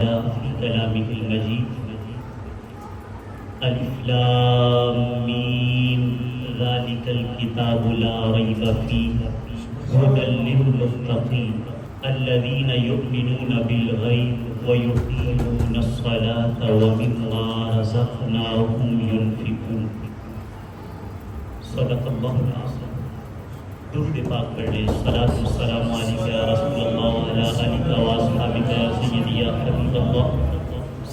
في كلامه المجيد الف لام میم ذلك الكتاب لا ريب فيه هدى للمتقين الذين يؤمنون بالغيب ويقيمون الصلاة ومما رزقناهم ينفقون. صدق اللہ العظیم. درود پاک پڑھ لیں. صلاۃ والسلام علیک یا رسول اللہ وعلی آلک و اصحابک یا سیدی یا حبیب اللہ.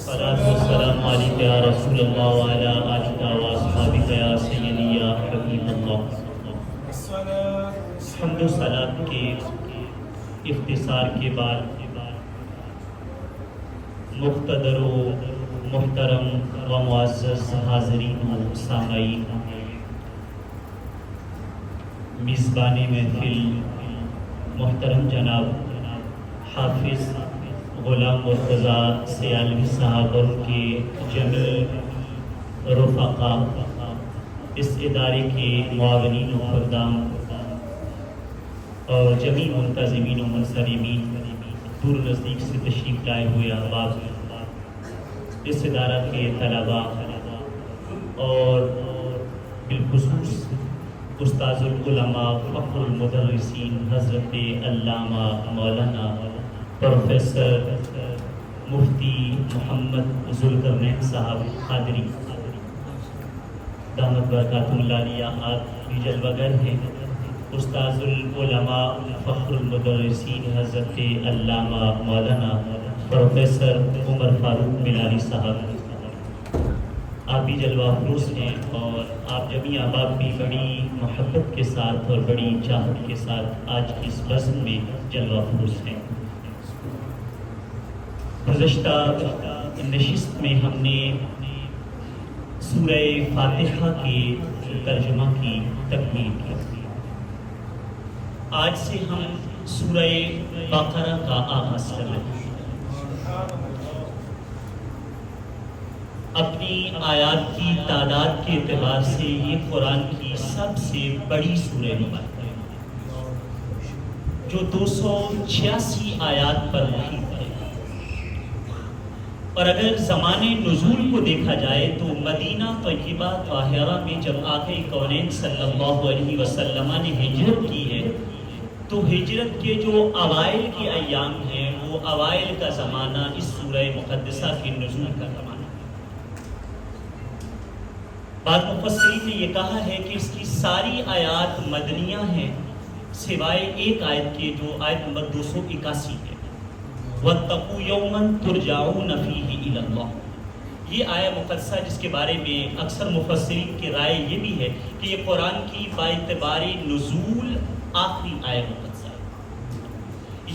صلاۃ والسلام علیک یا رسول اللہ وعلی آلک و اصحابک یا سیدی یا حبیب اللہ. حمد و صلاۃ کے اختصار کے بعد مقتدر و محترم و معزز حاضرین و سامعین، میزبان محفل محترم جناب حافظ غلام مرتضیٰ سیالوی صاحب اور ان کے جمیع رفقا، اس ادارے کے معاونین و خدام اور جمیع منتظمین و منصرمین، دور نزدیک سے تشریف لائے ہوئے احباب، اس ادارہ کے طلباء اور بالخصوص استاذ العلماء فخر المدرسین حضرت علامہ مولانا پروفیسر مفتی محمد ذوالقرنین صاحب قادری دامت برکاتہ اللہ علیہ، آپ بھی جلوہ گر ہیں. استاذ العلماء فخر المدرسین حضرت علامہ مولانا پروفیسر عمر فاروق بلالی صاحب، آپ بھی جلوہ افروز ہیں اور آپ جمیع احباب بھی بڑی محبت کے ساتھ اور بڑی چاہت کے ساتھ آج کی اس بزم میں جلوہ افروز ہیں. گزشتہ نشست میں ہم نے سورہ فاتحہ کے ترجمہ کی تکمیل کی. آج سے ہم سورہ بقرہ کا آغاز کر رہے ہیں. اپنی آیات کی تعداد کے اعتبار سے یہ قرآن کی سب سے بڑی سورہ مبارکہ ہے جو 286 آیات پر محیط ہے. اور اگر زمانے نزول کو دیکھا جائے تو مدینہ طیبہ طاہرہ میں جب آقا کونین صلی اللہ علیہ وسلم نے ہجرت کی ہے تو ہجرت کے جو اوائل کے ایام ہیں وہ اوائل کا زمانہ اس سورہ مقدسہ کے نزول کا زمانہ. بعض مفسرین نے یہ کہا ہے کہ اس کی ساری آیات مدنیہ ہیں سوائے ایک آیت کے جو آیت نمبر 281 ہے، وَاتَّقُوا يَوْمًا تُرْجَعُونَ فِيهِ إِلَى اللَّهِ. یہ آیت مقدسہ جس کے بارے میں اکثر مفسرین کی رائے یہ بھی ہے کہ یہ قرآن کی باعتبار نزول آخری آیت مقدسہ ہے.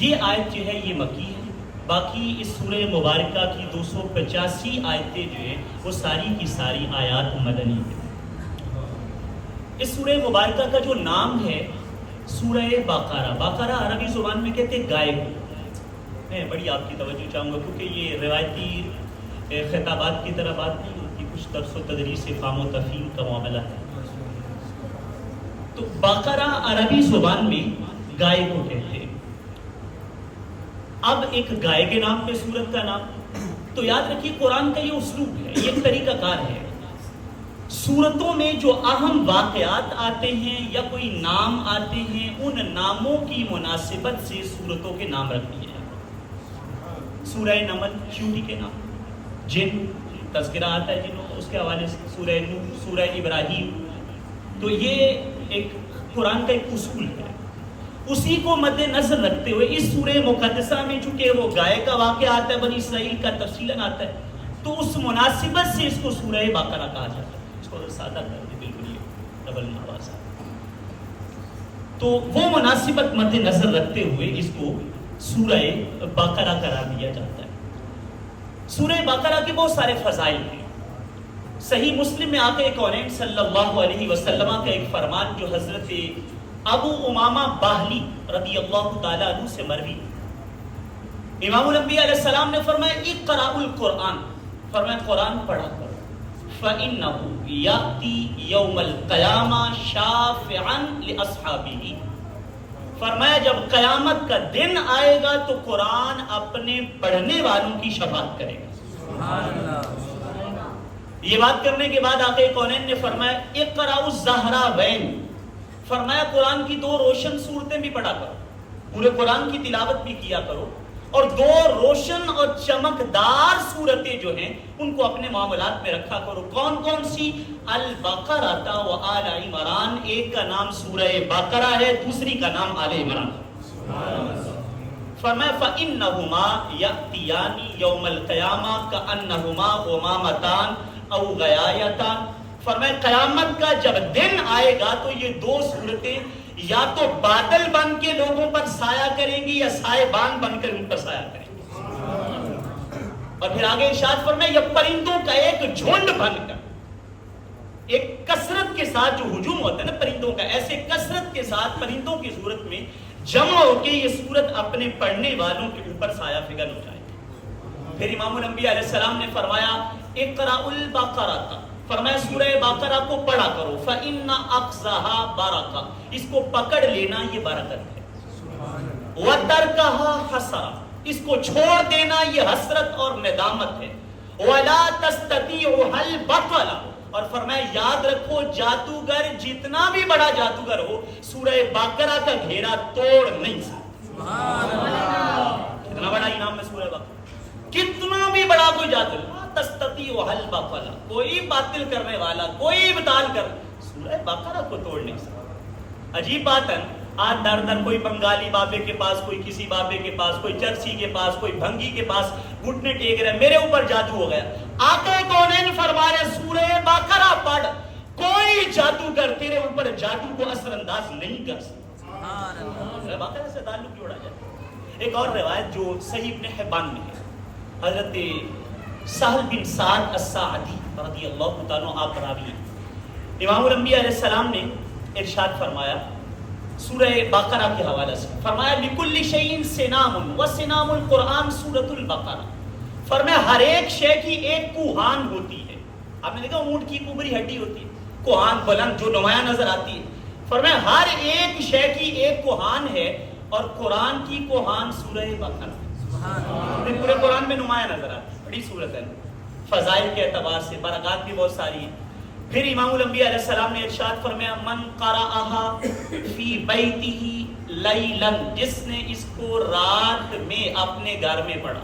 یہ آیت جو ہے یہ مکی ہے. باقی اس سورہ مبارکہ کی 285 آیتیں جو ہیں وہ ساری کی ساری آیات مدنی ہیں. اس سورہ مبارکہ کا جو نام ہے سورہ بقرہ، بقرہ عربی زبان میں کہتے ہیں گائے کو. میں بڑی آپ کی توجہ چاہوں گا کیونکہ یہ روایتی خطابات کی طرح بات نہیں ہوتی، کچھ درس و تدریس فہم و تفہیم کا معاملہ ہے. تو بقرہ عربی زبان میں گائے کو کہتے ہیں. اب ایک گائے کے نام پہ سورت کا نام، تو یاد رکھیے قرآن کا یہ اسلوب ہے، یہ ایک طریقہ کار ہے. سورتوں میں جو اہم واقعات آتے ہیں یا کوئی نام آتے ہیں ان ناموں کی مناسبت سے سورتوں کے نام رکھ دیے جاتے ہیں. سورہ نمل چیونٹی کے نام، جن تذکرہ آتا ہے جنوں کا، اس کے حوالے سے سورہ نوح، سورہ ابراہیم. تو یہ ایک قرآن کا ایک اصول ہے. اسی کو مد نظر رکھتے ہوئے اس سورہ مقدسہ میں چونکہ وہ گائے کا واقعہ آتا ہے، بنی اسرائیل کا تفصیلاً آتا ہے، تو اس مناسبت سے اس کو سورہ بقرہ کہا جاتا ہے. اس کو سادہ کر دیں، بالکل یہ ڈبل آواز ہے. تو وہ مناسبت مد نظر رکھتے ہوئے اس کو سورہ بقرہ قرار دیا جاتا ہے. سورہ بقرہ کے بہت سارے فضائل ہیں. صحیح مسلم میں آقا کونین صلی اللہ علیہ وسلم کا ایک فرمان جو حضرت ابو امامہ باہلی رضی اللہ تعالیٰ عنہ سے مروی، امام الانبیاء علیہ السلام نے فرمایا اقرأوا القرآن، فرمایا قرآن پڑھا کرو، فَإِنَّهُ يَأْتِي يَوْمَ الْقِيَامَةِ شَافِعًا لِأَصْحَابِهِ، فرمایا جب قیامت کا دن آئے گا تو قرآن اپنے پڑھنے والوں کی شفاعت کرے گا. یہ بات کرنے کے بعد آقا کونین نے فرمایا اقرأوا الزہراوین، فرمایا قرآن کی 2 روشن صورتیں بھی پڑھا کرو، پورے قرآن کی تلاوت بھی کیا کرو، اور 2 روشن اور چمکدار صورتیں جو ہیں ان کو اپنے معاملات میں رکھا کرو. کون کون سی؟ البقرہ و آل عمران، ایک کا نام سورہ بقرہ ہے، دوسری کا نام آل عمران. فرمایا فَإِنَّهُمَا يَأْتِيَانِ يَوْمَ الْقِيَامَةِ كَأَنَّهُمَا غُمَامَتَانِ أَوْ غَيَايَتَانِ. فرمایا قیامت کا جب دن آئے گا تو یہ 2 صورتیں یا تو بادل بن کے لوگوں پر سایہ کریں گی یا سائے بان بن کر ان پر سایہ کریں گی. اور پھر آگے ارشاد فرمایا یہ پرندوں کا ایک جھنڈ بن کر، ایک کثرت کے ساتھ جو ہجوم ہوتا ہے نا پرندوں کا، ایسے کثرت کے ساتھ پرندوں کی صورت میں جمع ہو کے یہ صورت اپنے پڑھنے والوں کے اوپر سایہ فگن ہو جائے گی. پھر امام الانبیاء علیہ السلام نے فرمایا اقرأوا البقرہ، فرمایا سورہ بقرہ کو پڑھا کرو، فإن أخذها برکہ، اس کو پکڑ لینا یہ برکت ہے، وترکها حسرہ، اس کو چھوڑ دینا یہ حسرت اور ندامت ہے، ولا تستطيعها البطل، اور فرمایا یاد رکھو جادوگر جتنا بھی بڑا جادوگر ہو سورہ بقرہ کا گھیرا توڑ نہیں سکتا. کتنا بڑا انعام ہے سورہ بقرہ، کتنا بھی بڑا کوئی جادوگر تستطيعها البطل، کوئی باطل کرنے والا، کوئی ابطال کر سورہ بقرہ کو توڑ نہیں سکتا. عجیب بات ہے، آج در در کوئی بنگالی بابے کے پاس، کوئی کسی بابے کے پاس، کوئی چرسی کے پاس، کوئی بھنگی کے پاس گھٹنے ٹیک رہے، میرے اوپر جادو ہو گیا. آقا کونین فرما رہے سورہ بقرہ پڑھ، کوئی جادوگر تیرے اوپر جادو کو اثر انداز نہیں کر سکتا. سورہ بقرہ سے تعلق جوڑا جائے. ایک اور روایت جو صحیح ابن حبان میں ہے، حضرت سہل بن سعد الساعدی رضی اللہ تعالیٰ عنہ آپ راوی ہیں. امام الانبیاء علیہ السلام نے ارشاد فرمایا سورہ بقرہ کے حوالے سے، فرمایا لِكُلِّ شَيْءٍ سِنَامٌ وَسِنَامُ الْقُرْآنِ سورۃ البقرہ. فرمایا ہر ایک شے کی ایک کوہان ہوتی ہے. آپ نے دیکھا اونٹ کی اوپری ہڈی ہوتی ہے، کوہان بلند جو نمایاں نظر آتی ہے. فرمایا ہر ایک شے کی ایک کوہان ہے، اور قرآن کی کوہان سورہ بقرہ پورے قرآن میں نمایاں نظر آتی ہے. بڑی صورت ہے، فضائل کے اعتبار سے برکات بھی بہت ساری ہیں. پھر امام الانبیاء علیہ السلام نے ارشاد فرمایا من قرأها فی بیتہ لیلا، جس نے اس کو رات میں اپنے گھر میں پڑھا،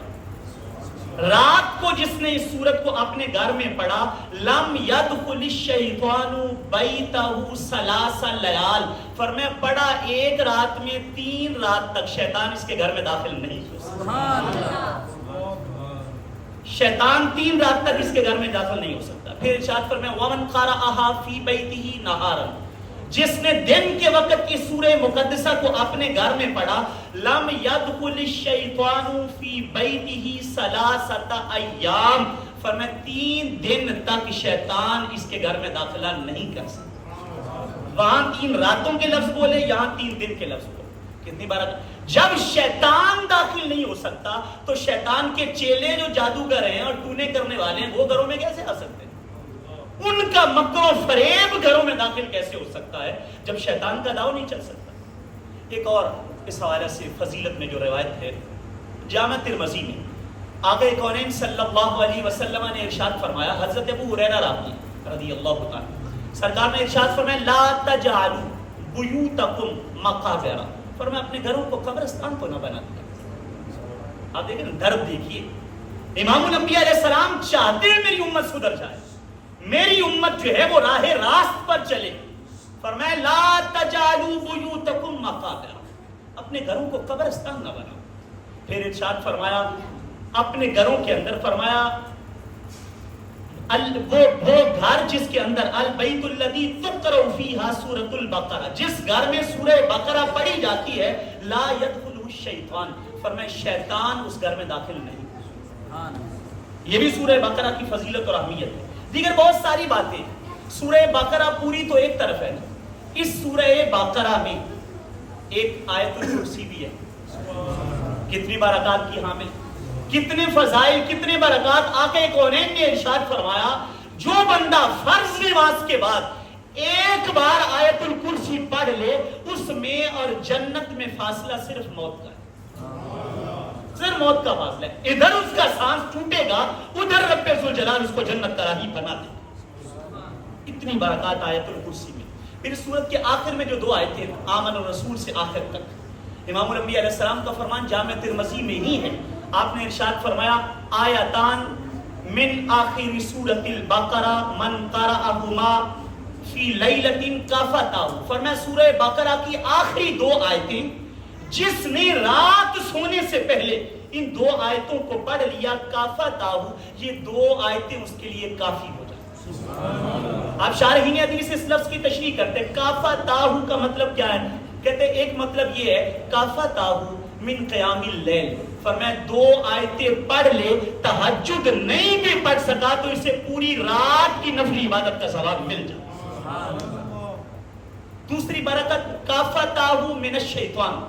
رات کو جس نے اس سورت کو اپنے گھر میں پڑھا، لم یدخل الشیطان بیتہ ثلاث لیال، فرمایا پڑھا ایک رات میں 3 رات تک شیطان اس کے گھر میں داخل نہیں ہو سکتا. شیطان 3 رات تک اس کے گھر میں داخل نہیں ہو سکتا. پھر ارشاد فرمایا ومن قرأها فی بیتہ نہارا، جس نے دن کے وقت کی سورہ مقدسہ کو اپنے گھر میں پڑھا، لم یدخل الشیطان فی بیتہ ثلاثۃ ایام، فرمایا 3 دن تک شیطان اس کے گھر میں داخلہ نہیں کر سکتا. وہاں 3 راتوں کے لفظ بولے، یہاں 3 دن کے لفظ بولے. کتنی بار جب شیطان داخل نہیں ہو سکتا تو شیطان کے چیلے جو جادوگر ہیں اور ٹونے کرنے والے ہیں وہ گھروں میں کیسے آ سکتے ہیں؟ ان کا مکر و فریب گھروں میں داخل کیسے ہو سکتا ہے جب شیطان کا داؤ نہیں چل سکتا؟ ایک اور اس حوالے سے فضیلت میں جو روایت ہے جامع ترمذی میں، آقا کونین صلی اللہ علیہ وسلم نے ارشاد فرمایا، حضرت ابو ہریرہ راوی رضی اللہ عنہ سرکار نے ارشاد فرمایا لا تجعلوا بیوتکم مقابر، فرمایا اپنے گھروں کو قبرستان کو نہ بنا دیا. آپ دیکھیں درد دیکھیے، امام الانبیاء علیہ السلام چاہتے ہیں میری امت سدھر جائے، میری امت جو ہے وہ راہ راست پر چلے. فرمایا لا تجعلوا بیوتکم مقابر، اپنے گھروں کو قبرستان نہ بناؤ. پھر ارشاد فرمایا اپنے گھروں کے اندر، فرمایا وہ گھر جس کے اندر البیت الذی تقرأ فیہا سورۃ البقرہ، جس گھر میں سورہ بقرہ پڑھی جاتی ہے، لا یدخلہ الشیطان، فرمایا شیطان اس گھر میں داخل نہیں. یہ بھی سورہ بقرہ کی فضیلت اور اہمیت ہے. دیگر بہت ساری باتیں. سورہ بقرہ پوری تو ایک طرف ہے، اس سورہ بقرہ میں ایک آیت الکرسی بھی ہے. کتنی برکات کی حامل، کتنے فضائل، کتنے برکات. آقا کونین نے ارشاد فرمایا جو بندہ فرض نماز کے بعد ایک بار آیت الکرسی پڑھ لے اس میں اور جنت میں فاصلہ صرف موت کا ہے، صرف موت کا فاصلہ ہے. ادھر اس کا سانس ٹوٹے گا، ادھر رب ذوالجلال اس کو جنت کا راہی بنا دے. اتنی برکات آیت الکرسی میں. پھر سورت کے آخر میں جو دو آیتیں آمن الرسول سے آخر تک، امام الانبیاء علیہ السلام کا فرمان جامع ترمذی میں ہی ہے. آپ نے ارشاد فرمایا آیتان من آخر سورت البقرہ من قرأہما فی لیلۃ کفتہ. فرمایا سورہ بقرہ کی آخری دو آیتیں جس نے رات سونے سے پہلے ان دو آیتوں کو پڑھ لیا کفتہ، یہ دو آیتیں اس کے لیے کافی ہو جائیں. آپ شارحین حدیث اس لفظ کی تشریح کرتے ہیں. کفتہ کا مطلب کیا ہے؟ کہتے ہیں ایک مطلب یہ ہے کفتہ من قیام اللیل. فرمایا دو آیتیں پڑھ لے، تہجد نہیں بھی پڑھ سکا تو اسے پوری رات کی نفلی عبادت کا ثواب مل جائے. دوسری برکت کفتہ من الشیطان،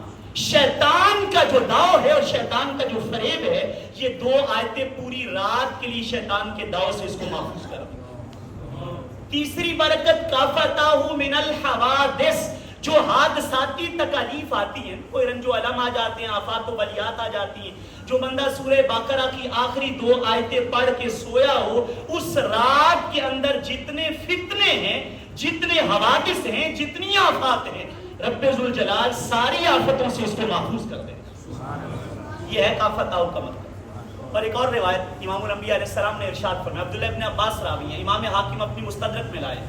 شیطان کا جو داؤ ہے اور شیطان کا جو فریب ہے، یہ دو آیتیں پوری رات کے لیے شیطان کے داؤ سے اس کو محفوظ کر. تیسری برکت کفتہ من الحوادث، جو حادثاتی تکالیف آتی ہیں، کوئی رنج و علم آ جاتے ہیں، آفات و بلیات آ جاتی ہیں، جو بندہ سورہ بقرہ کی آخری دو آیتیں پڑھ کے سویا ہو، اس رات کے اندر جتنے فتنے ہیں، جتنے حوادث ہیں، جتنی آفات ہیں، رب ذوالجلال ساری آفتوں سے اس کو محفوظ کر دے. یہ ہے کفتہ کا مطلب. اور ایک اور روایت امام الانبیاء علیہ السلام نے ارشاد فرمایا، عبداللہ ابن عباس راوی ہیں، امام حاکم اپنی مستدرک میں لائے،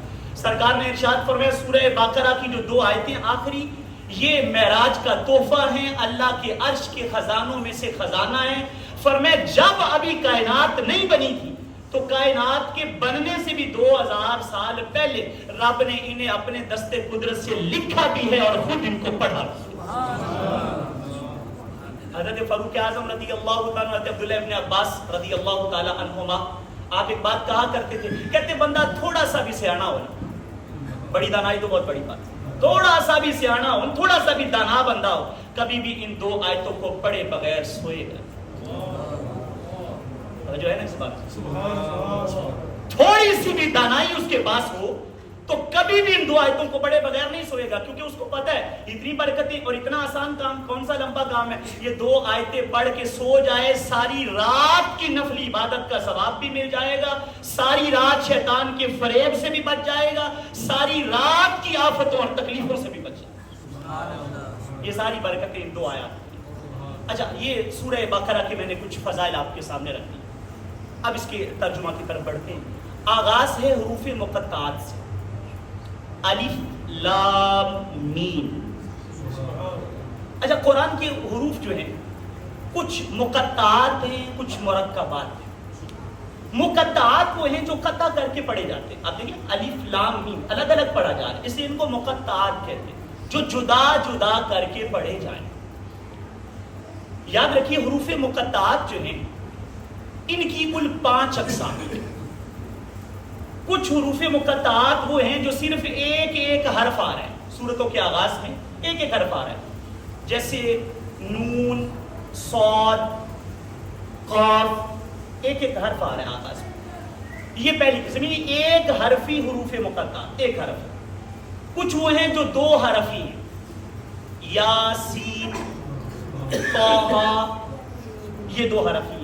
سرکار نے ارشاد فرمایا سورہ بقرہ کی جو دو آیتیں آخری، یہ معراج کا تحفہ ہیں، اللہ کے عرش کے خزانوں میں سے خزانہ ہیں. فرمایا جب ابھی کائنات نہیں بنی تھی تو کائنات کے بننے سے بھی 2000 سال پہلے رب نے انہیں اپنے دستے قدرت سے لکھا بھی ہے اور خود ان کو پڑھا. حضرت فاروق اعظم رضی اللہ تعالیٰ، حضرت عبداللہ ابن عباس رضی اللہ تعالیٰ عنہما، آپ ایک بات کہا کرتے تھے، کہتے بندہ تھوڑا سا بھی سیانا ہو، بڑی دانائی تو بہت بڑی بات، تھوڑا سا بھی سیانا ہو، تھوڑا سا بھی دانا بندہ ہو، کبھی بھی ان دو آیتوں کو پڑھے بغیر سوئے گا. جو ہے نا اس بات، تھوڑی سی بھی دانائی اس کے پاس ہو تو کبھی بھی ان دو آیتوں کو پڑھے بغیر نہیں سوئے گا، کیونکہ اس کو پتا ہے اتنی برکتیں اور اتنا آسان کام، کون سا لمبا کام ہے. یہ دو آیتیں پڑھ کے سو جائے، ساری رات کی نفلی عبادت کا ثواب بھی مل جائے گا، ساری رات شیطان کے فریب سے بھی بچ جائے گا، ساری رات کی آفتوں اور تکلیفوں سے بھی بچ جائے گا. یہ ساری برکتیں ان دو آیات. اچھا، یہ سورہ بقرہ کے میں نے کچھ فضائل آپ کے سامنے رکھ دی. اب اس کے ترجمہ کی طرف بڑھتے ہیں. آغاز ہے حروف مقطعات سے، الف لام میم. اچھا، قرآن کے حروف جو ہیں کچھ مقطعات ہیں، کچھ مرکبات ہیں. مقطعات وہ ہیں جو قطع کر کے پڑھے جاتے ہیں. آپ دیکھیں الف لام میم الگ الگ پڑھا جا رہا ہے، اس لیے ان کو مقطعات کہتے ہیں، جو جدا جدا کر کے پڑھے جائیں. یاد رکھیے حروف مقطعات جو ہیں ان کی کل 5 اقسام ہیں. کچھ حروف مقطعات وہ ہیں جو صرف ایک ایک حرف آ رہے ہیں، سورتوں کے آغاز میں ایک ایک حرف آ رہا ہے، جیسے نون، صاد، قاف، ایک ایک حرف آ رہا ہے آغاز میں. یہ پہلی قسم، ایک حرفی حروف مقطعات، ایک حرف. کچھ وہ ہیں جو 2 حرفی ہیں، یاسین، طٰہٰ، یہ 2 حرفی ہیں.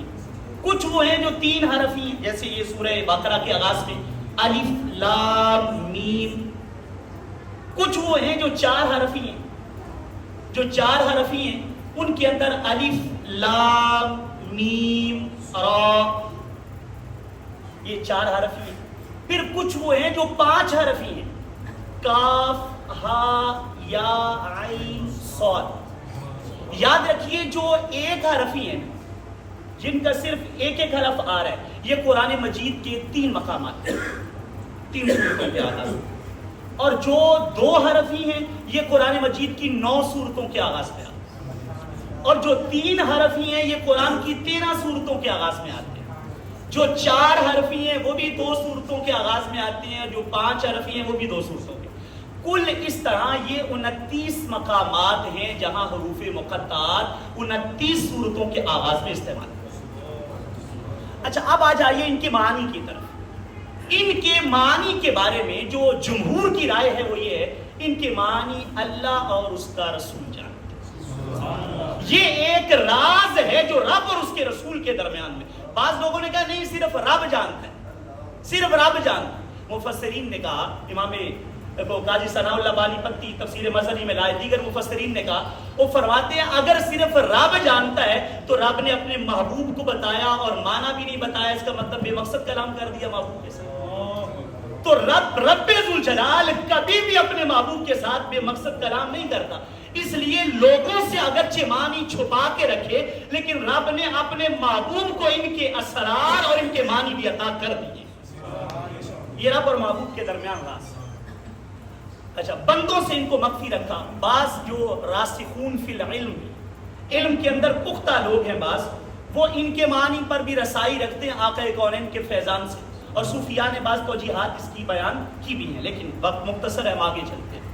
کچھ وہ ہیں جو 3 حرفی ہیں، جیسے یہ سورہ بقرہ کے آغاز میں الف لام میم. کچھ وہ ہیں جو 4 حرفی ہیں، جو 4 حرفی ہیں ان کے اندر الف لام میم را، یہ 4 حرفی ہیں. پھر کچھ وہ ہیں جو 5 حرفی ہیں، کاف، ہا، یا، عین، صاد. یاد رکھیے جو 1 حرفی ہیں جن کا صرف ایک ایک حرف آ رہا ہے، یہ قرآن مجید کے 3 مقامات ہیں، 3 سورتوں کے آغاز میں. اور جو 2 حرفی ہیں یہ قرآن مجید کی 9 سورتوں کے آغاز میں آتے ہیں. اور جو 3 حرفی ہیں یہ قرآن کی 13 سورتوں کے آغاز میں آتے ہیں. جو 4 حرفی ہیں وہ بھی 2 سورتوں کے آغاز میں آتے ہیں، جو 5 حرفی ہیں وہ بھی 2 سورتوں کے. کل اس طرح یہ 29 مقامات ہیں جہاں حروف مقطعات 29 سورتوں کے آغاز میں استعمال. اچھا، اب آ جائیے ان کے معنی کی طرف. ان کے معنی کے بارے میں جو جمہور کی رائے ہے وہ یہ ہے ان کے معنی اللہ اور اس کا رسول جانتے ہیں. یہ ایک راز ہے جو رب اور اس کے رسول کے درمیان میں. بعض لوگوں نے کہا نہیں صرف رب جانتا ہے، صرف رب جانتا ہے. مفسرین نے کہا، امام قاضی ثناء اللہ بانی پتی تفسیر مظہری میں لائے، دیگر مفسرین نے کہا، وہ فرماتے ہیں اگر صرف رب جانتا ہے تو رب نے اپنے محبوب کو بتایا اور معنی بھی نہیں بتایا، اس کا مطلب بے مقصد کلام کر دیا محبوب کے ساتھ. تو رب ذوالجلال کبھی بھی اپنے محبوب کے ساتھ بے مقصد کلام نہیں کرتا. اس لیے لوگوں سے اگرچہ معنی چھپا کے رکھے لیکن رب نے اپنے محبوب کو ان کے اسرار اور ان کے معنی بھی عطا کر دیے. یہ رب اور محبوب کے درمیان راز. اچھا، بندوں سے ان کو مخفی رکھا. بعض جو راسخون فی العلم، علم کے اندر پختہ لوگ ہیں بعض، وہ ان کے معنی پر بھی رسائی رکھتے ہیں آقا کونین کے فیضان سے، اور صوفیاء نے بعض توجیحات اس کی بیان کی بھی ہیں، لیکن وقت مختصر ہے، ہم آگے چلتے ہیں.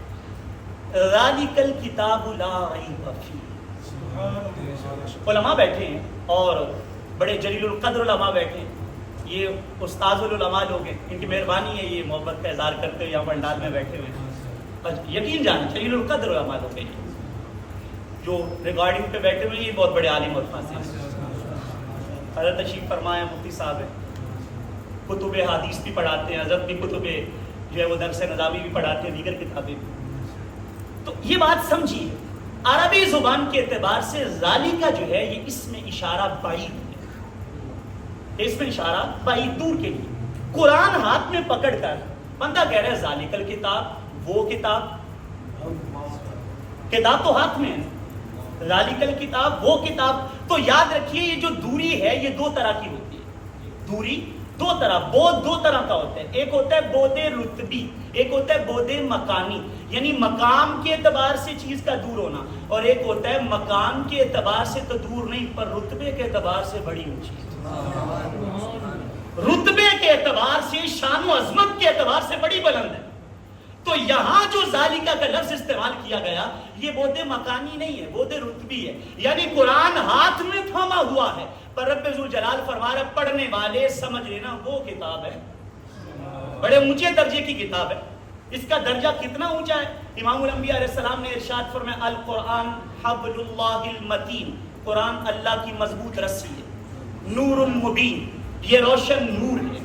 ذالک الکتاب لا ریب فیہ. علماء بیٹھے ہیں اور بڑے جلیل القدر علماء بیٹھے ہیں. یہ استاذ العلماء لوگ ہیں، ان کی مہربانی ہے، یہ محبت کا اظہار کرتے ہوئے یہاں پنڈال میں بیٹھے ہوئے ہیں. یقین جانیں جلیل القدر علماء لوگ ہیں جو ریکارڈنگ پہ بیٹھے ہوئے ہیں. یہ بہت بڑے عالم اور فاضل ہیں. حضرت تشریف فرمائے مفتی صاحب ہیں، کتب حدیث بھی پڑھاتے ہیں، حضرت بھی کتب جو ہے وہ درس نظامی بھی پڑھاتے ہیں، دیگر کتابیں بھی. تو یہ بات سمجھیے، عربی زبان کے اعتبار سے ذالکہ جو ہے یہ اس میں اشارہ بعید ہے، اس میں اشارہ بعید دور کے لیے. قرآن ہاتھ میں پکڑ کر بندہ کہہ رہا ہے ذالک الکتاب، وہ کتاب، کتاب تو ہاتھ میں ہے، ذالک الکتاب وہ کتاب. تو یاد رکھیے یہ جو دوری ہے یہ دو طرح کی ہوتی ہے. دوری دو طرح، بود دو طرح کا ہوتا ہے. ایک ہوتا ہے بود رتبی، ایک ہوتا ہے بود مکانی، یعنی مقام کے اعتبار سے چیز کا دور ہونا، اور ایک ہوتا ہے مکان کے اعتبار سے تو دور نہیں پر رتبے کے اعتبار سے بڑی اونچی. رتبے کے اعتبار سے، شان و عظمت کے اعتبار سے بڑی بلند ہے. تو یہاں جو ذالکہ کا لفظ استعمال کیا گیا یہ بود مکانی نہیں ہے، بود رتبی ہے. یعنی قرآن ہاتھ میں تھما ہوا ہے پر رب ذوالجلال فرما رہا ہے پڑھنے والے سمجھ لینا وہ کتاب ہے، بڑے اونچے درجے کی کتاب ہے. اس کا درجہ کتنا اونچا ہے؟ امام الانبیاء علیہ السلام نے ارشاد فرمایا القرآن حبل اللہ المتین، قرآن اللہ کی مضبوط رسی ہے، نور مبین، یہ روشن نور ہے،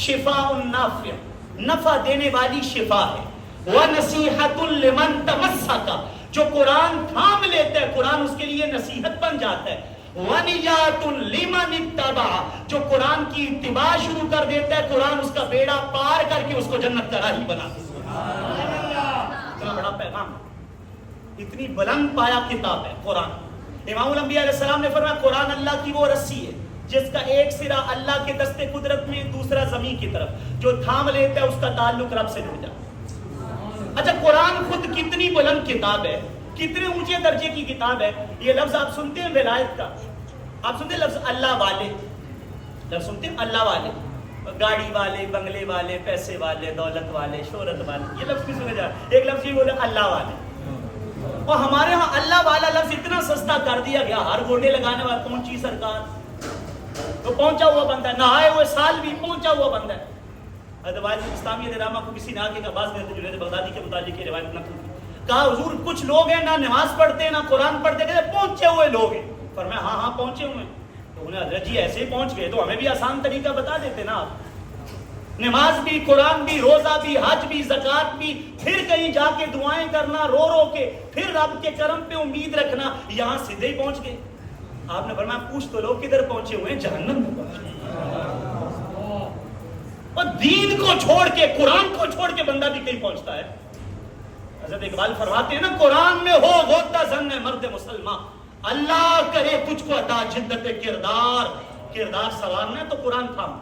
شفاء نافع، نفع دینے والی شفا ہے، وَنَصِيحَةٌ لِمَنْ تَمَسَّكَ، جو قرآن تھام لیتا ہے قرآن اس کے لیے نصیحت بن جاتا ہے، وَنِجَاتٌ لِمَنِ اتَّبَعَ، جو قرآن کی اتباع شروع کر دیتا ہے قرآن اس کا بیڑا پار کر کے اس کو جنت کا راہی بنا دیتا ہے. اتنا بڑا پیغام، اتنی بلند پایا کتاب ہے قرآن. امام الانبیاء علیہ السلام نے فرمایا قرآن اللہ کی وہ رسی ہے جس کا ایک سرا اللہ کے دستے قدرت میں، دوسرا زمین کی طرف، جو تھام لیتا ہے اس کا تعلق رب سے جڑ جاتا ہے. اچھا، قرآن خود کتنی بلند کتاب ہے، کتنے اونچے درجے کی کتاب ہے. یہ لفظ آپ سنتے ہیں ولایت کا، آپ سنتے ہیں لفظ اللہ والے، لفظ سنتے ہیں اللہ والے، گاڑی والے، بنگلے والے، پیسے والے، دولت والے، شہرت والے، یہ لفظ بھی سنے جا رہے. ایک لفظ یہ بولے اللہ والے. اور ہمارے ہاں اللہ والا لفظ اتنا سستا کر دیا گیا، ہر گوڈے لگانے والا پہنچی سرکار تو پہنچا ہوا بندہ ہے، نہائے ہوئے سال بھی پہنچا ہوا بندہ ہے. ادوائز اسلامی ڈرامہ کو کسی نے آگے کا باز میں جنید بغدادی کے متعلق یہ روایت نقل کی. کہا حضور کچھ لوگ ہیں نہ نماز پڑھتے ہیں نہ قرآن پڑھتے، کہتے پہنچے ہوئے لوگ ہیں. فرمایا ہاں ہاں پہنچے ہوئے. تو انہیں حضرت جی ایسے ہی پہنچ گئے تو ہمیں بھی آسان طریقہ بتا دیتے نا آپ. نماز بھی، قرآن بھی، روزہ بھی، حج بھی، زکوٰۃ بھی، پھر کہیں جا کے دعائیں کرنا رو رو کے، پھر رب کے کرم پہ امید رکھنا، یہاں سیدھے ہی پہنچ گئے. آپ نے فرمایا پوچھ تو لوگ کدھر پہنچے ہوئے ہیں؟ جہنم میں پہنچے. اور دین کو چھوڑ کے، قرآن کو چھوڑ کے بندہ بھی کہیں پہنچتا ہے. حضرت اقبال فرماتے ہیں نا قرآن میں ہو ہوتا زن ہے مرد مسلمان، اللہ کرے تجھ کو عطا جدت کردار. کردار سوارنا ہے تو قرآن تھام،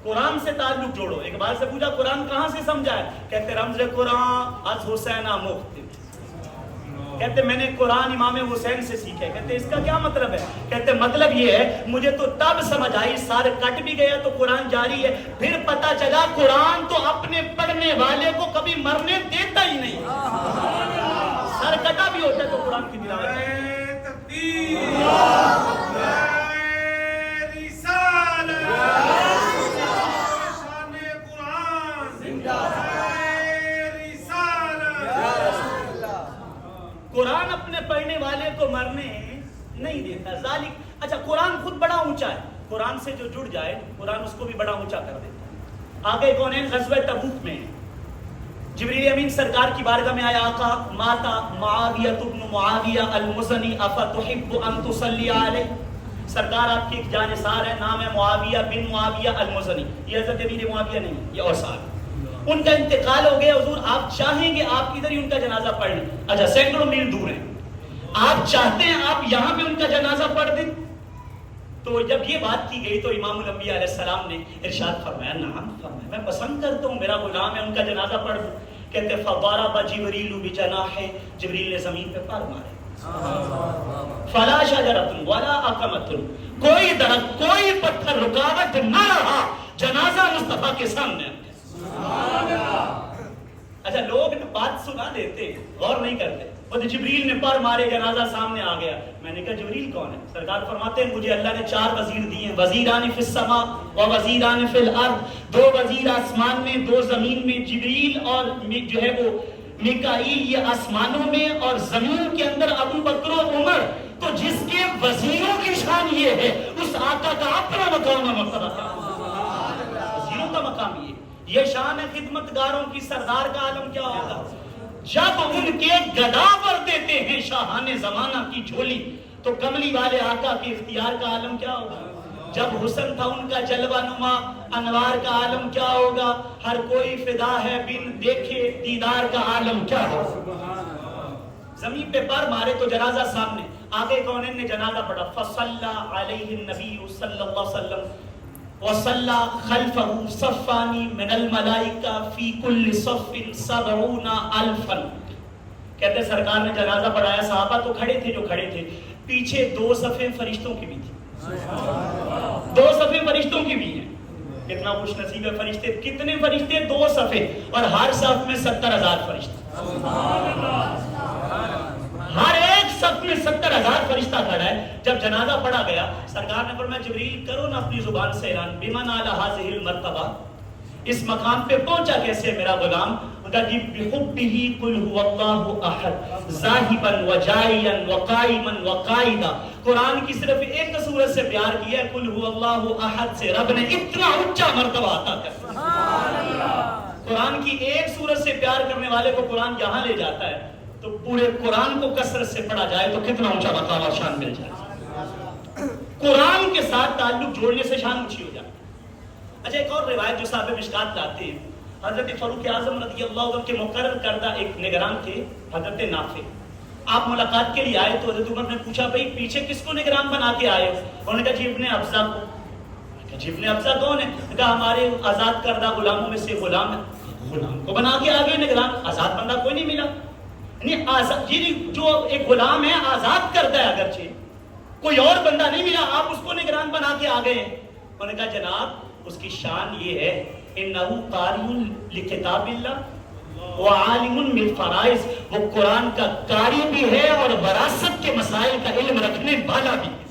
قرآن سے تعلق جوڑو. اقبال سے پوچھا قرآن کہاں سے سمجھا ہے؟ کہتے رمز قرآن از حسین مختلف. کہتے میں نے قرآن امام حسین سے سیکھا ہے. کہتے اس کا کیا مطلب ہے؟ کہتے مطلب یہ ہے مجھے تو تب سمجھ آئی، سارے کٹ بھی گیا تو قرآن جاری ہے، پھر پتا چلا قرآن تو اپنے پڑھنے والے کو کبھی مرنے دیتا ہی نہیں. سر کٹا بھی ہوتا ہے تو قرآن کی تلاوت ہے. قرآن سے جو جڑ جائے قرآن اس کو بھی بڑا اونچا کر دیتا ہے. آگے کون ہے؟ غزوہ تبوک میں جبریل امین سرکار کی بارگاہ میں آیا، آقا ماتا معاویہ بن معاویہ المزنی افتحب ان تصلی علیہ. سرکار آپ کی ایک جانثار ہے، نام ہے معاویہ بن معاویہ المزنی. یہ حضرت امیر معاویہ نہیں، یہ اور صاحب، ان کا انتقال ہو گیا. حضور آپ چاہیں گے آپ ادھر ہی ان کا جنازہ پڑھ لیں. اچھا سینکڑوں میل دور ہیں، آپ چاہتے ہیں آپ یہاں پہ ان کا جنازہ پڑھ دیں؟ تو جب یہ بات کی گئی تو امام الانبیاء علیہ السلام نے ارشاد فرمایا، نعم فرمایا میں پسند کرتا ہوں، میرا غلام ہے، ان کا جنازہ پڑھ دوں. کہتے فضرب جبریل بجناحہ، جبریل نے زمین پہ پر مارے. فلا شجرۃ ولا اقامۃ، کوئی درخت کوئی پتھر رکاوٹ نہ رہا، جنازہ مصطفیٰ کے سامنے. اچھا لوگ بات سنا دیتے غور نہیں کرتے. وہ جبریل نے پر مارے، جنازہ سامنے آ گیا. میں نے کہا جبریل کون ہے؟ سرکار فرماتے ہیں مجھے اللہ نے 4 وزیر دیے ہیں، وزیران فی السماء و وزیران فی الارض، 2 وزیر آسمان میں 2 زمین میں. جبریل اور جو ہے وہ میکائیل یہ آسمانوں میں اور زمین کے اندر ابو بکر و عمر. تو جس کے وزیروں کی شان یہ ہے اس آقا کا اپنا مقام و مرتبہ ہے. وزیروں کا مقام یہ شان ہے. خدمتگاروں کی سردار کا عالم کیا ہوگا جب ان کے گدا پر دیتے ہیں شاہان زمانہ کی جھولی. تو کملی والے آقا کے اختیار کا عالم کیا ہوگا. جب حسن تھا ان کا جلوہ نما انوار کا عالم کیا ہوگا. ہر کوئی فدا ہے بن دیکھے دیدار کا عالم کیا ہوگا. زمین پہ پر مارے تو جنازہ سامنے. آگے کونین نے جنازہ پڑھا. فصلی علیہ النبی صلی اللہ علیہ وسلم وصلی خلفہ صفانی من الملائکہ فی کل صف 70,000. کہتے سرکار نے جنازہ پڑھایا، صحابہ تو کھڑے تھے جو کھڑے تھے، پیچھے 2 صفیں فرشتوں کی بھی تھی. 2 صفیں فرشتوں کی بھی ہیں. کتنا خوش نصیب ہے فرشتے. کتنے فرشتے؟ 2 صفیں، اور ہر صف میں 70,000 فرشتے. ہر ایک صف میں 70,000 فرشتہ کھڑا ہے. جب جنازہ پڑھا گیا سرکار نے فرمایا جبریل کرو نا اپنی زبان سے اعلان، بمن اعلی هذه المرتبہ، اس مقام پہ پہنچا کیسے میرا غلام. ان کا جی بحبہ قل هو اللہ احد ذاہبا وجائیا وقائما وقائدا. قرآن کی صرف ایک سورت سے پیار کیا ہے، قل هو اللہ احد سے رب نے اتنا اونچا مرتبہ عطا کیا. قرآن کی ایک سورت سے پیار کرنے والے کو قرآن یہاں لے جاتا ہے تو پورے قرآن کو کثرت سے پڑھا جائے تو کتنا اونچا مقام اور شان مل جائے. قرآن کے ساتھ تعلق جوڑنے سے شان اونچی ہو جاتی. اچھا ایک اور روایت جو صاحب مشکات لاتے ہیں، حضرت فاروق اعظم رضی اللہ عنہ کے مقرر کردہ ایک نگران تھے حضرت نافع. آپ ملاقات کے لیے آئے تو حضرت عمر نے پوچھا بھئی پیچھے کس کو نگران بنا کے آئے ہو؟ انہوں نے کہا جی ابن ابزہ کو. جی ابن ابزہ کون ہے؟ کہا ہمارے آزاد کردہ غلاموں میں سے غلام ہے. غلام کو بنا کے آگے نگران. آزاد بندہ کوئی نہیں ملا. یعنی جو ایک غلام ہے آزاد کرتا ہے، اگرچہ کوئی اور بندہ نہیں ملا، آپ اس کو نگران بنا کے آ گئے. انہوں نے کہا جناب اس کی شان یہ ہے انہ قاری لکتاب اللہ وعالم بالفرائض، وہ قرآن کا قاری بھی ہے اور وراثت کے مسائل کا علم رکھنے والا بھی ہے،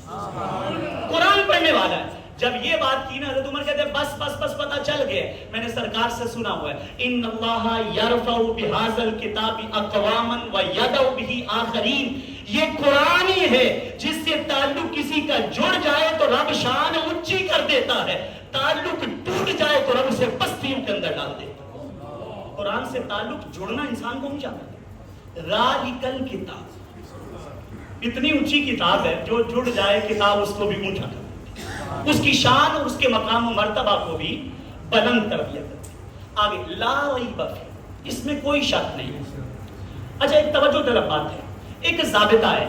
قرآن پڑھنے والا ہے. جب یہ بات کی نا حضرت عمر کہتے ہیں بس بس بس پتہ چل گیا، میں نے سرکار سے سنا ہوا ہے ان اللہ یرفع بہذا الکتاب اقواما ویدع بہ آخرین. یہ قرآن ہی ہے جس سے تعلق کسی کا جڑ جائے تو رب شان اونچی کر دیتا ہے، تعلق ٹوٹ جائے تو رب اسے پستیوں کے اندر ڈال دیتا ہے. قرآن سے تعلق جڑنا انسان کو اونچا کرتا ہے. راہکل کتاب اتنی اونچی کتاب ہے جو جڑ جائے کتاب اس کو بھی اونچا کرتا ہے، اس کی شان اور اس کے مقام و مرتبہ کو بھی بلند کر دیا کرتی. آگے لا ریب فیہ، اس میں کوئی شک نہیں. اچھا ایک توجہ طلب بات ہے، ایک ضابطہ ہے.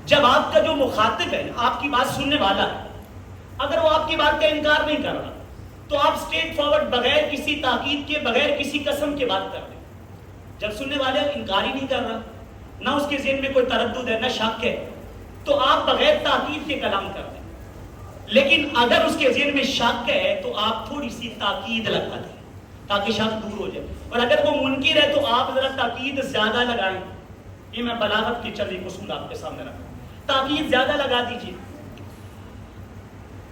جب آپ کا جو مخاطب ہے آپ کی بات سننے والا ہے، اگر وہ آپ کی بات کا انکار نہیں کر رہا تو آپ اسٹریٹ فارورڈ بغیر کسی تاکید کے بغیر کسی قسم کے بات کر دیں. جب سننے والے انکار ہی نہیں کر رہا، نہ اس کے ذہن میں کوئی تردد ہے نہ شک ہے، تو آپ بغیر تاکید کے کلام کر دیں. لیکن اگر اس کے ذہن میں شک ہے تو آپ تھوڑی سی تاکید لگا دیں تاکہ شک دور ہو جائے. اور اگر وہ منکر ہے تو آپ ذرا تاکید زیادہ لگائیں. یہ میں بلاغت کی چند ایک اصول آپ کے سامنے رکھوں، تاکید زیادہ لگا دیجیے.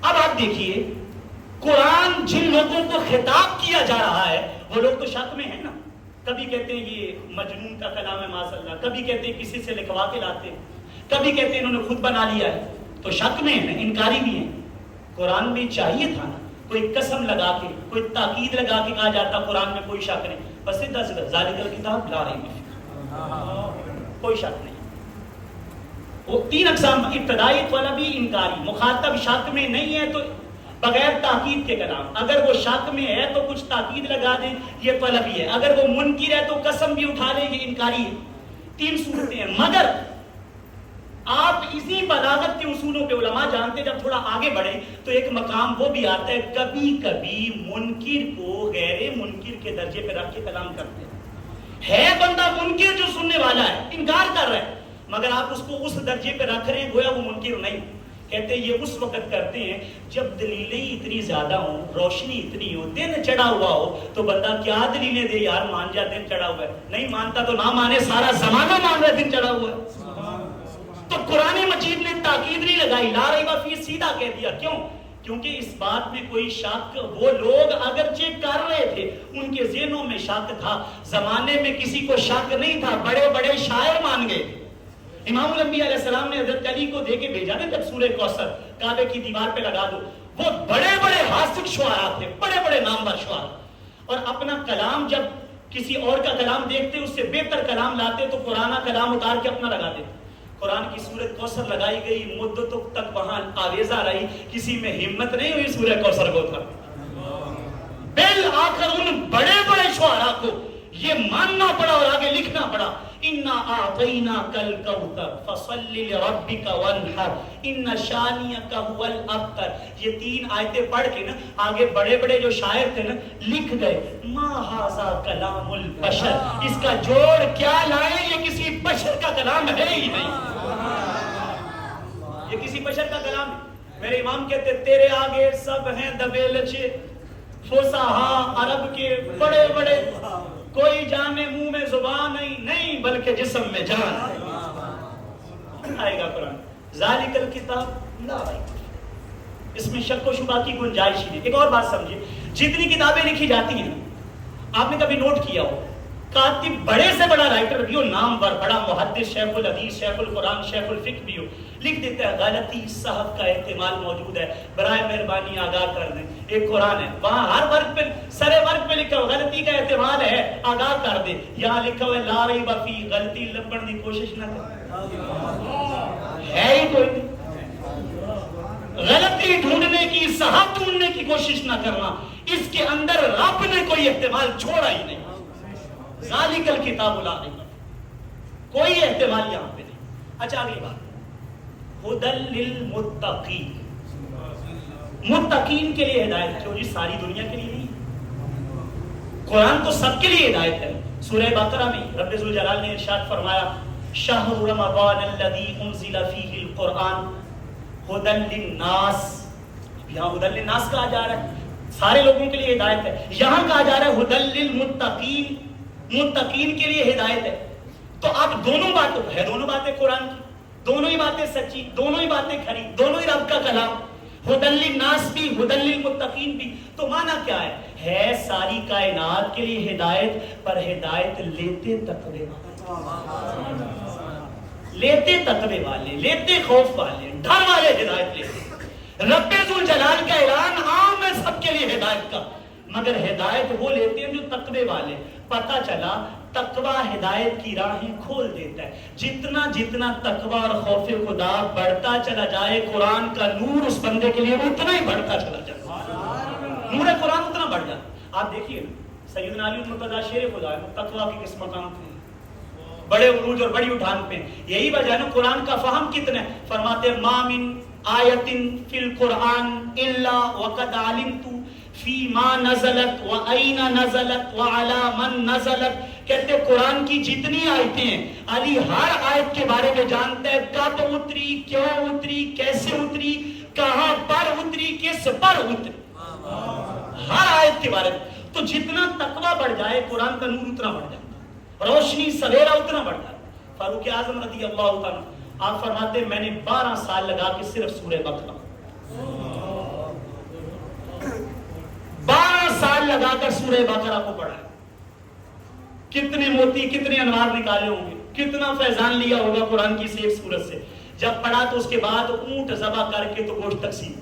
اب آپ دیکھیے قرآن جن لوگوں کو خطاب کیا جا رہا ہے وہ لوگ تو شک میں ہیں نا. کبھی کہتے ہیں یہ مجنون کا کلام ہے معاذ اللہ، کبھی کہتے ہیں کسی سے لکھوا کے لاتے ہیں، کبھی کہتے ہیں انہوں نے خود بنا لیا ہے. تو شک میں ہیں، انکاری بھی ہیں. قرآن میں چاہیے تھا نا کوئی قسم لگا کے، کوئی تاکید لگا کے کہا جاتا قرآن میں کوئی شک نہیں، بس سیدھا سیدھا ذالک الکتاب لا ریب فیہ، کوئی شک نہیں۔ وہ تین اقسام، ابتدائی، طلبی، انکاری۔ مخاطب شک میں نہیں ہے تو بغیر تاکید کے کلام، اگر وہ شک میں ہے تو کچھ تاکید لگا دیں، یہ طلبی ہے، اگر وہ منکر ہے تو قسم بھی اٹھا لیں، یہ انکاری ہے۔ تین صورتیں ہیں، مگر آپ اسی بلاغت کے اصولوں پہ علماء جانتے، جب تھوڑا آگے بڑھیں تو ایک مقام وہ بھی آتا ہے، کبھی کبھی منکر کو غیر منکر کے درجے پہ رکھ کے کلام کرتے ہیں۔ ہے بندہ منکر جو سننے والا ہے، انکار کر رہا ہے، مگر آپ اس کو اس درجے پہ رکھ رہے ہیں گویا وہ منکر نہیں۔ کہتے ہیں یہ اس وقت کرتے ہیں جب دلیلیں اتنی زیادہ ہوں، روشنی اتنی ہو، دن چڑھا ہوا ہو، تو بندہ کیا دلیلیں دے، یار مان جا دن چڑھا ہوا ہے، نہیں مانتا تو نہ مانے، سارا زمانہ مان رہا ہے دن چڑھا ہوا ہے۔ تو قرآن مجید نے تاکید نہیں لگائی، لا ریب فیہ سیدھا کہہ دیا، کیوں؟ کیونکہ اس بات میں کوئی شک، وہ لوگ اگرچہ کر رہے تھے، ان کے ذہنوں میں شک تھا، زمانے میں کسی کو شک نہیں تھا، بڑے بڑے شاعر مان گئے۔ امام الانبیاء علیہ السلام نے حضرت علی کو دے کے بھیجا نا جب سورہ کوثر کعبے کی دیوار پہ لگا دو، وہ بڑے بڑے حاسق شعراء تھے، بڑے بڑے نامور شعراء، اور اپنا کلام جب کسی اور کا کلام دیکھتے اس سے بہتر کلام لاتے تو قرآن کلام اتار کے اپنا لگا دیتے۔ قرآن کی سورۃ کوثر لگائی گئی، مدتوں تک وہاں آویزہ رہی، کسی میں ہمت نہیں ہوئی سورہ کوثر کو تھا۔ بالآخر ان بڑے بڑے شعراء کو یہ ماننا پڑا اور آگے لکھنا پڑا، اِنَّا أَعْطَيْنَاكَ الْكَوْثَرَ فَصَلِّ لِرَبِّكَ وَانْحَرْ إِنَّ شَانِئَكَ هُوَ الْأَبْتَرُ۔ یہ تین آیتیں پڑھ کے نا آگے بڑے بڑے جو شاعر تھے نا لکھ گئے، مَا هَذَا كَلَامُ الْبَشَرِ، اس کا جوڑ کیا لائیں، یہ کسی بشر کا کلام ہے ہی نہیں، یہ کسی بشر کا کلام ہے۔ میرے امام کہتے تیرے آگے سب ہیں دبے لچے، فصحا عرب کے بڑے بڑے، کوئی جانے منہ میں زبان نہیں بلکہ جسم میں جان آئے گا قرآن۔ ذالک الکتاب لا ریب، اس میں شک و شبہ کی گنجائش ہی نہیں۔ ایک اور بات سمجھیے، جتنی کتابیں لکھی جاتی ہیں آپ نے کبھی نوٹ کیا ہو، کاتب بڑے سے بڑا رائٹر بھی ہو، نامور بڑا محدث، شیخ الحدیث، شیخ القرآن، شیخ الفقہ بھی ہو، لکھ دیتا ہے غلطی صحف کا احتمال موجود ہے، برائے مہربانی آگاہ کر دیں۔ ایک قرآن ہے وہاں ہر ورق پہ، سرے ورق پہ لکھا ہو غلطی کا احتمال ہے آگاہ کر دیں، یہاں لکھا ہوا ہے لا ریب فیہ، غلطی لبھن کی کوشش نہ کریں، ہے ہی کوئی نہیں، غلطی ڈھونڈنے کی، صحف ڈھونڈنے کی کوشش نہ کرنا، اس کے اندر رب نے کوئی احتمال چھوڑا ہی نہیں۔ ذالک الکتاب لا ریب، کوئی احتمال یہاں پہ نہیں۔ اچھا اگلی بات، ہدی للمتقین، متقین کے لیے ہدایت، کیوں جی ساری دنیا کے لیے نہیں، قرآن تو سب کے لیے ہدایت ہے۔ سورہ بقرہ میں رب ذوالجلال نے ارشاد فرمایا، شہر رمضان الذی انزل فیہ القرآن ہدی للناس، یہاں ہدی للناس کہا جا رہا ہے، سارے لوگوں کے لیے ہدایت ہے، یہاں کہا جا رہا ہے ہدی للمتقین، متقین کے لیے ہدایت ہے۔ تو اب دونوں باتیں ہے، دونوں باتیں قرآن کی، دونوں ہی باتیں سچی، دونوں ہی باتیں کھری، دونوں ہی رب کا کلام، ہدی للناس بھی ہدی للمتقین بھی۔ تو معنی کیا ہے ساری کائنات کے لیے ہدایت، پر ہدایت لیتے تقوی والے، لیتے تقوی والے، لیتے خوف والے، ڈر والے ہدایت لیتے۔ رب ذوالجلال کا اعلان عام ہے سب کے لیے ہدایت کا، مگر ہدایت وہ لیتے ہیں جو تقوی والے۔ پتہ چلا تقوی ہدایت کی راہیں کھول دیتا ہے، جتنا جتنا تقوی اور خوف خدا بڑھتا چلا جائے، قرآن کا نور اس بندے کے لیے اتنا ہی بڑھتا چلا جائے، نور قرآن اتنا بڑھ جاتا۔ آپ دیکھیے سیدنا علی المرتضیٰ شیر خدا ہے، تقوی کی کس مقام پہ، بڑے عروج اور بڑی اٹھان پہ، یہی وجہ ہے نا قرآن کا فہم کتنا ہے۔ فرماتے ما من آیت فی القرآن الا وقد علمت فی ما نزلت و این نزلت و علی من نزلت۔ کہتے قرآن کی جتنی آیتیں ہیں علی ہر آیت کے بارے میں جانتا ہے، کب اتری، کیوں اتری، کیسے اتری، کہاں پر اتری، کس پر اتری، ہر آیت کے بارے میں۔ تو جتنا تقوی بڑھ جائے قرآن کا نور اتنا بڑھ جاتا، روشنی سویرا اتنا بڑھ جاتا۔ فاروق اعظم رضی اللہ تعالیٰ آپ فرماتے ہیں میں نے 12 سال لگا کے صرف سورہ بقرہ، 12 سال لگا کر سورہ بقرہ کو پڑھا ہے۔ کتنے موتی، کتنے انوار نکالے ہوں گے، کتنا فیضان لیا ہوگا قرآن کی اس ایک سورت سے۔ جب پڑھا تو اس کے بعد اونٹ ذبح کر کے تو گوشت تقسیم،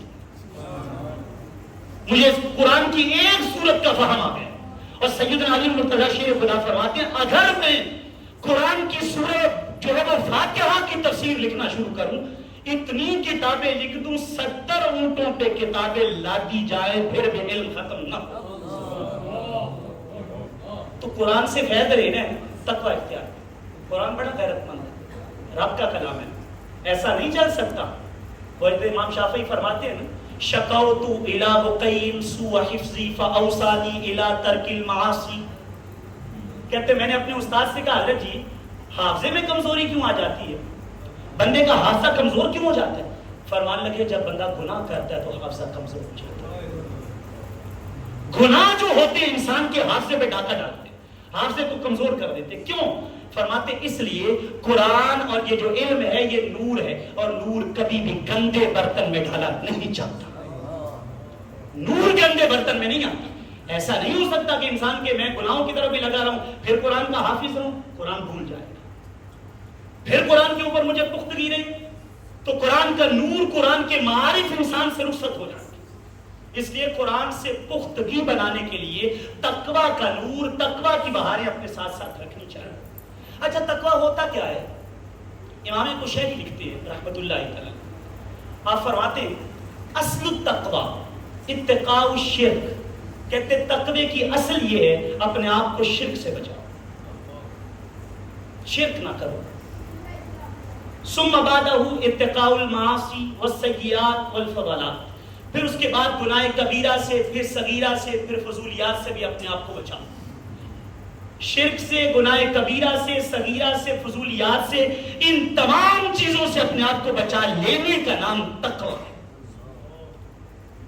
مجھے اس قرآن کی ایک سورت کا فہم آ گیا. اور سیدنا علی مرتضیٰ شیر خدا فرماتے ہیں اگر میں قرآن کی سورت جو ہے وہ فاتحہ کی تفسیر لکھنا شروع کروں، اتنی کتابیں لکھ دوں 70 اونٹوں پہ کتابیں لادی جائے پھر بھی علم ختم نہ ہو. تو قرآن سے فیض لینا ہے، تقوی اختیار. قرآن بڑا غیرت مند ہے، رب کا کلام ہے، ایسا نہیں چل سکتا. اور امام شافعی فرماتے ہیں نا شکوت الی بقیع سوء حفظی فاوصانی الی ترک المعاصی. کہتے میں نے اپنے استاد سے کہا حضرت جی حافظے میں کمزوری کیوں آ جاتی ہے، بندے کا حافظہ کمزور کیوں ہو جاتا ہے؟ فرمان لگے جب بندہ گناہ کرتا ہے تو حافظہ کمزور ہو جاتا ہے. گناہ جو ہوتے ہیں انسان کے حافظے پہ ڈاکہ ڈالتے ہیں، حافظے کو کمزور کر دیتے. کیوں؟ فرماتے اس لیے قرآن اور یہ جو علم ہے یہ نور ہے، اور نور کبھی بھی گندے برتن میں ڈالا نہیں جاتا. نور گندے برتن میں نہیں آتا. ایسا نہیں ہو سکتا کہ انسان کے میں گناہوں کی طرف بھی لگا رہا ہوں پھر قرآن کا حافظ رہوں، قرآن بھول جائے گا. پھر قرآن کے اوپر مجھے پختگی رہی تو قرآن کا نور، قرآن کے معارف انسان سے رخصت ہو جائے. اس لیے قرآن سے پختگی بنانے کے لیے تقوی کا نور، تقوی کی بہاریں اپنے ساتھ ساتھ رکھنی چاہیے. اچھا تقوی ہوتا کیا ہے؟ امام کشیری لکھتے ہیں رحمت اللہ تعالی، آپ فرماتے ہیں اصل التقوی اتقاء الشرک. کہتے تقوی کی اصل یہ ہے اپنے آپ کو شرک سے بچاؤ، شرک نہ کرو. ثم بعدہ اتقاء المعاصی والسیئات والفضلات. پھر اس کے بعد گناہ کبیرہ سے، پھر صغیرہ سے، پھر فضولیات سے بھی اپنے آپ کو بچاؤ. شرک سے، گناہ کبیرہ سے، صغیرہ سے، فضولیات سے، ان تمام چیزوں سے اپنے آپ کو بچا لینے کا نام تقوی ہے.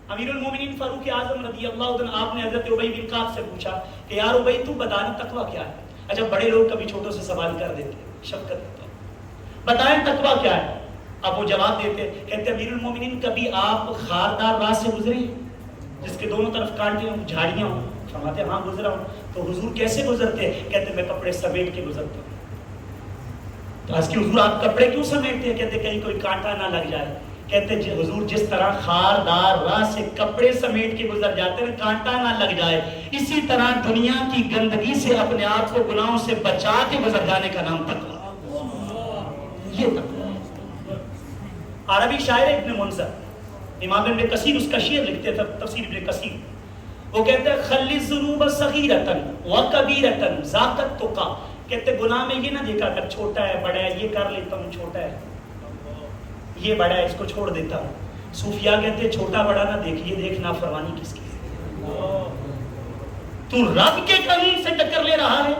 امیر المومنین فاروق اعظم رضی اللہ عنہ آپ نے حضرت ابی بن کعب سے پوچھا کہ یار ابی تو بتا نا تقوی کیا ہے. اچھا بڑے لوگ کبھی چھوٹوں سے سوال کر دیتے ہیں، شفقت بتائیں تقوی کیا ہے. اب وہ جواب دیتے کہتے امیر المومنین کبھی آپ خاردار راہ سے گزرے جس کے دونوں طرف کانٹے ہوں، جھاڑیاں ہوں؟ فرماتے ہاں گزرا ہوں. تو حضور کیسے گزرتے؟ کہتے میں کپڑے سمیٹ کے گزرتا ہوں. تو آج کی حضور آپ کپڑے کیوں سمیٹتے ہیں؟ کہتے کہیں کوئی کانٹا نہ لگ جائے. کہتے حضور جس طرح خاردار راہ سے کپڑے سمیٹ کے گزر جاتے ہیں کانٹا نہ لگ جائے، اسی طرح دنیا کی گندگی سے اپنے آپ کو گناہوں سے بچا کے گزر جانے کا نام تقوی. یہ تقوی. عربی شاعر ابن منذر، امام ابن کثیر اس کا شعر لکھتے تھے تفسیر ابن کثیر. وہ کہتے ہیں خلی الذنوب صغیرۃ وکبیرۃ ذاقت تقی. کہتے گناہ میں یہ نہ دیکھا کر چھوٹا ہے بڑا ہے، یہ کر لیتا ہوں، چھوٹا ہے یہ بڑا ہے اس کو چھوڑ دیتا ہوں. صوفیاء کہتے ہیں چھوٹا بڑا نہ دیکھ، یہ دیکھ نافرمانی کس کی ہے. تو رب کے قانون سے ٹکر لے رہا ہے،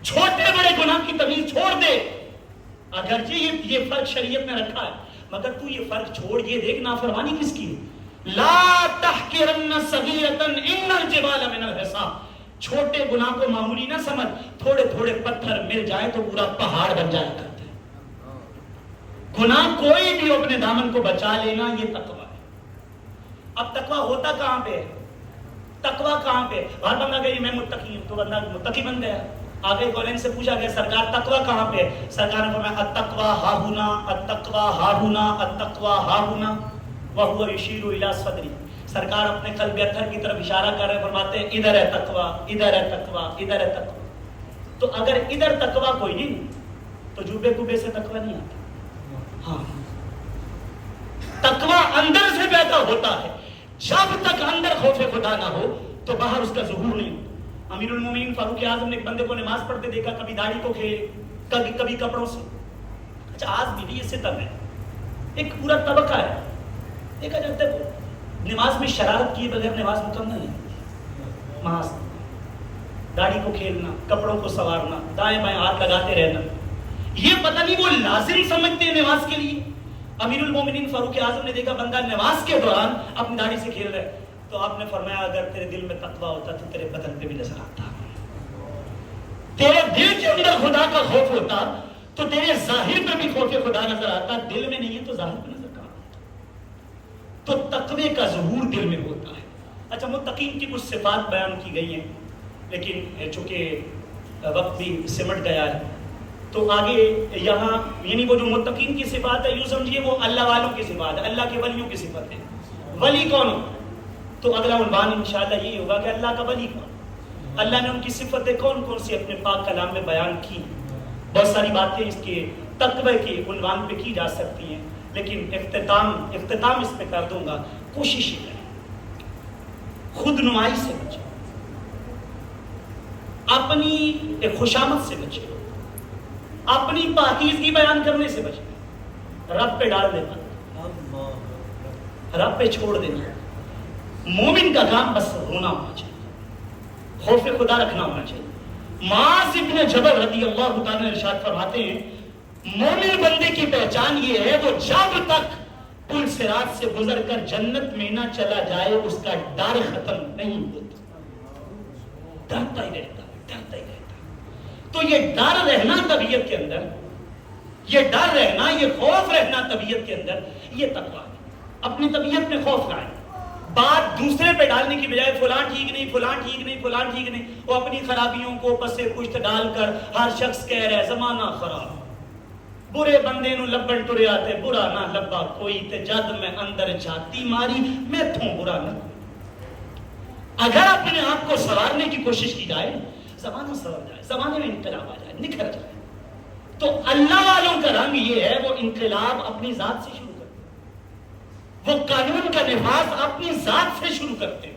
چھوٹے بڑے گناہ کی تمیز چھوڑ دے. اگرچہ یہ فرق شریعت میں رکھا ہے مگر تو یہ فرق چھوڑ، یہ دیکھ نافرمانی کس کی ہے. لا تحقرن صغیرۃ ان الجبال من الحصا. چھوٹے گناہ کو معمولی نہ سمجھ، تھوڑے تھوڑے پتھر مل جائے تو پورا پہاڑ بن جائے کرتے. گناہ کوئی بھی اپنے دامن کو بچا لینا یہ تقوی ہے. اب تقوی ہوتا کہاں پہ ہے؟ تقوی کہاں پہ؟ ہر بندہ کہ میں متقی ہوں تو بندہ متقی بن گیا. آگے گولین سے پوچھا گیا سرکار تقوی کہاں پہ ہے؟ سرکار نے فرمایا التقوی ہا ہنا، التقوی ہا ہنا، التقوی ہا ہنا وہو یشیر الی صدری. سرکار اپنے قلب اطہر کی طرف اشارہ کر رہے، فرماتے ہیں ادھر ہے تقوی، ادھر ہے تقوی، ادھر ہے تقوی. تو اگر ادھر تقوی کوئی نہیں تو جوبے کبے سے تقوی نہیں آتا. ہاں تقوی اندر سے پیدا ہوتا ہے. جب تک اندر خوف خدا نہ ہو تو باہر اس کا ظہور نہیں ہوتا. امیر المومنین فاروق اعظم نے ایک بندے کو نماز پڑھتے دیکھا، کبھی داڑھی کو کھیلے کبھی کپڑوں سے. اچھا آج بھی یہ ستم ہے، ایک پورا طبقہ ہے. دیکھا جاتا ہے نماز میں شرارت کیے بغیر نماز مکمل ہے. محاذ داڑھی کو کھیلنا، کپڑوں کو سنوارنا، دائیں بائیں ہاتھ لگاتے رہنا، یہ پتہ نہیں وہ لازم سمجھتے ہیں نماز کے لیے. امیر المومنین فاروق اعظم نے دیکھا بندہ نماز کے دوران اپنی داڑھی سے کھیل رہا ہے. تو آپ نے فرمایا اگر تیرے دل میں تقوی ہوتا تو تیرے بدن پہ بھی نظر آتا. تیرے دل کے اندر خدا کا خوف ہوتا تو تیرے ظاہر پہ بھی خوف خدا نظر آتا. دل میں نہیں ہے تو ظاہر پہ نظر کہاں آتا. تو تقوی کا ظہور دل میں ہوتا ہے. اچھا متقین کی کچھ صفات بیان کی گئی ہیں لیکن چونکہ وقت بھی سمٹ گیا ہے تو آگے یہاں یعنی وہ جو متقین کی صفات ہے یوں سمجھیے وہ اللہ والوں کی صفات ہے، اللہ کے ولیوں کی صفت ہے. ولی کون؟ تو اگلا عنوان انشاءاللہ یہی ہوگا کہ اللہ کا ولی کون. اللہ نے ان کی صفتیں کون کون سی اپنے پاک کلام میں بیان کی. بہت ساری باتیں اس کے تقوی کے عنوان پہ کی جا سکتی ہیں، لیکن اختتام اس پہ کر دوں گا. کوشش یہ کریں خود نمائی سے بچیں، اپنی خوشامد سے بچیں، اپنی پاکیزگی بیان کرنے سے بچیں. رب پہ ڈال دینا، رب پہ چھوڑ دینا. مومن کا کام بس رونا ہونا چاہیے، خوف خدا رکھنا ہونا چاہیے. معاذ ابن جبل رضی اللہ تعالیٰ ارشاد فرماتے ہیں مومن بندے کی پہچان یہ ہے وہ جب تک پل صراط سے گزر کر جنت میں نہ چلا جائے اس کا ڈر ختم نہیں ہوتا. ڈرتا ہی رہتا، ڈرتا ہی رہتا. تو یہ ڈر رہنا طبیعت کے اندر، یہ ڈر رہنا، یہ خوف رہنا طبیعت کے اندر، یہ تقویٰ ہے. اپنی طبیعت میں خوف لائیں. بات دوسرے پہ ڈالنے کی بجائے فلاں ٹھیک نہیں، فلاں ٹھیک نہیں، فلاں ٹھیک نہیں، وہ اپنی خرابیوں کو پسے پشت ڈال کر ہر شخص کہہ رہا ہے زمانہ خراب، برے بندے نو لبن ٹرے آتے برا نہ لبا کوئی تے جد میں اندر جاتی ماری میں تھوں برا نہ. اگر اپنے آپ کو سنوارنے کی کوشش کی جائے زمانہ سنور جائے، زمانے میں انقلاب آ جائے، نکھر جائے. تو اللہ والوں کا رنگ یہ ہے وہ انقلاب اپنی ذات سے شروع، وہ قانون کا نفاذ اپنی ذات سے شروع کرتے،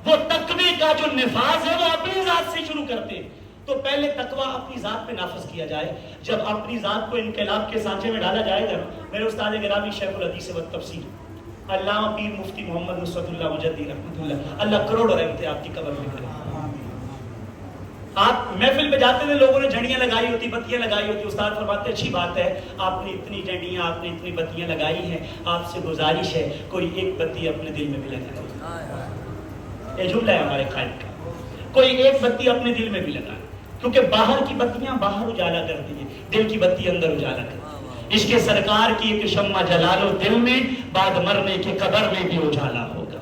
وہ تقوی کا جو نفاذ ہے وہ اپنی ذات سے شروع کرتے. تو پہلے تقوی اپنی ذات پہ نافذ کیا جائے. جب اپنی ذات کو انقلاب کے سانچے میں ڈالا جائے گا. میرے استاد گرامی شیخ الحدیث و تفسیر علامہ پیر مفتی محمد نصرت اللہ مجدی رحمۃ اللہ، اللہ کروڑوں رحمتیں آپ کی قبر میں کرے. آپ محفل پہ جاتے تھے، لوگوں نے جھنڈیاں لگائی ہوتی، بتیاں لگائی ہوتی. استاد فرماتے اچھی بات ہے، آپ نے اتنی جھنڈیاں، آپ نے اتنی بتیاں لگائی ہیں، آپ سے گزارش ہے کوئی ایک بتی اپنے دل میں بھی لگائے. یہ جملہ ہے ہمارے قائد کا، کوئی ایک بتی اپنے دل میں بھی لگائے. کیونکہ باہر کی بتیاں باہر اجالا کرتی ہیں، دل کی بتی اندر اجالا کرتی ہے. عشق سرکار کی ایک شمع جلا لو دل میں، بعد مرنے کے قبر میں بھی اجالا ہوگا،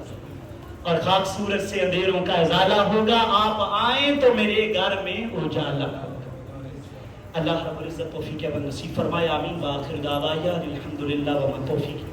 اور خاک صورت سے اندھیروں کا ازالہ ہوگا. آپ آئیں تو میرے گھر میں اجالا ہوگا. اللہ رب العزت توفیق نصیب فرمائے. آمین. وآخر دعوانا الحمدللہ وما توفیق